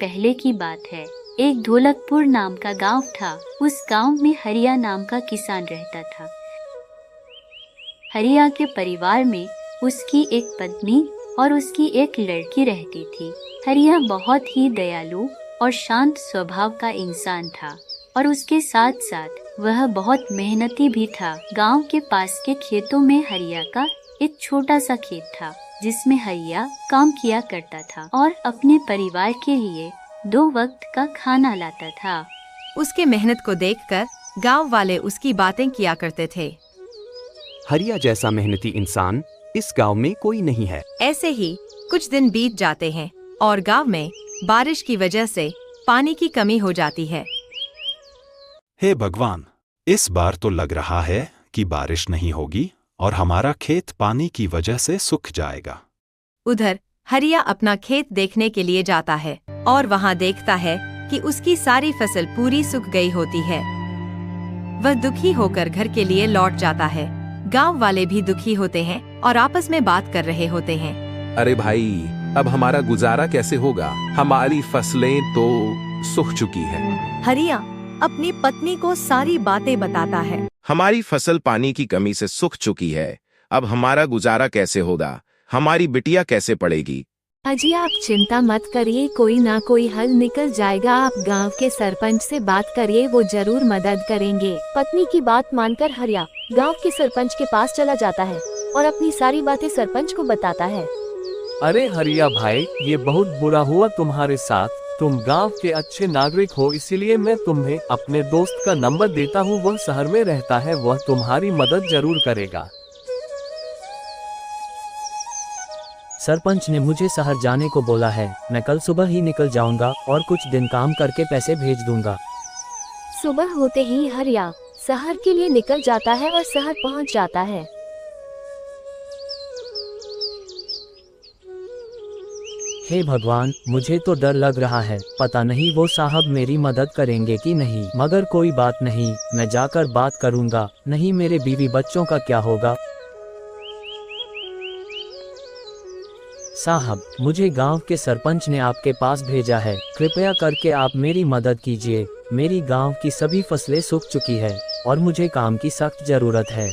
पहले की बात है। एक ढोलकपुर नाम का गांव था। उस गांव में हरिया नाम का किसान रहता था। हरिया के परिवार में उसकी एक पत्नी और उसकी एक लड़की रहती थी। हरिया बहुत ही दयालु और शांत स्वभाव का इंसान था और उसके साथ साथ वह बहुत मेहनती भी था। गांव के पास के खेतों में हरिया का एक छोटा सा खेत था जिसमें हरिया काम किया करता था और अपने परिवार के लिए 2 वक्त का खाना लाता था। उसके मेहनत को देखकर गांव वाले उसकी बातें किया करते थे। हरिया जैसा मेहनती इंसान इस गांव में कोई नहीं है। ऐसे ही कुछ दिन बीत जाते हैं और गांव में बारिश की वजह से पानी की कमी हो जाती है। हे भगवान, इस बार तो लग रहा है कि बारिश नहीं होगी और हमारा खेत पानी की वजह से सूख जाएगा। उधर हरिया अपना खेत देखने के लिए जाता है और वहाँ देखता है कि उसकी सारी फसल पूरी सूख गई होती है। वह दुखी होकर घर के लिए लौट जाता है। गांव वाले भी दुखी होते हैं और आपस में बात कर रहे होते हैं। अरे भाई, अब हमारा गुजारा कैसे होगा? हमारी फसलें तो सूख चुकी हैं। हरिया अपनी पत्नी को सारी बातें बताता है। हमारी फसल पानी की कमी से सूख चुकी है। अब हमारा गुजारा कैसे होगा? हमारी बिटिया कैसे पढ़ेगी? अजी आप चिंता मत करिए, कोई ना कोई हल निकल जाएगा। आप गांव के सरपंच से बात करिए, वो जरूर मदद करेंगे। पत्नी की बात मानकर हरिया गांव के सरपंच के पास चला जाता है और अपनी सारी बातें सरपंच को बताता है। अरे हरिया भाई, ये बहुत बुरा हुआ तुम्हारे साथ। तुम गांव के अच्छे नागरिक हो, इसीलिए मैं तुम्हें अपने दोस्त का नंबर देता हूँ। वह शहर में रहता है, वह तुम्हारी मदद जरूर करेगा। सरपंच ने मुझे शहर जाने को बोला है। मैं कल सुबह ही निकल जाऊंगा और कुछ दिन काम करके पैसे भेज दूंगा। सुबह होते ही हरिया शहर के लिए निकल जाता है और शहर पहुंच जाता है। हे भगवान, मुझे तो डर लग रहा है। पता नहीं वो साहब मेरी मदद करेंगे कि नहीं, मगर कोई बात नहीं, मैं जाकर बात करूंगा। नहीं, मेरे बीवी बच्चों का क्या होगा? साहब, मुझे गांव के सरपंच ने आपके पास भेजा है। कृपया करके आप मेरी मदद कीजिए। मेरी गांव की सभी फसलें सूख चुकी है और मुझे काम की सख्त जरूरत है।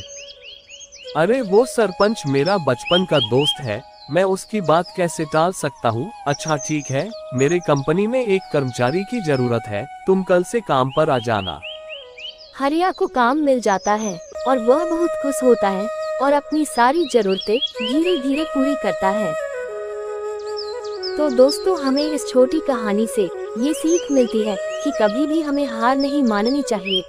अरे वो सरपंच मेरा बचपन का दोस्त है, मैं उसकी बात कैसे टाल सकता हूँ। अच्छा ठीक है, मेरे कंपनी में एक कर्मचारी की जरूरत है, तुम कल से काम पर आ जाना। हरिया को काम मिल जाता है और वह बहुत खुश होता है और अपनी सारी जरूरतें धीरे धीरे पूरी करता है। तो दोस्तों, हमें इस छोटी कहानी से ये सीख मिलती है कि कभी भी हमें हार नहीं माननी चाहिए।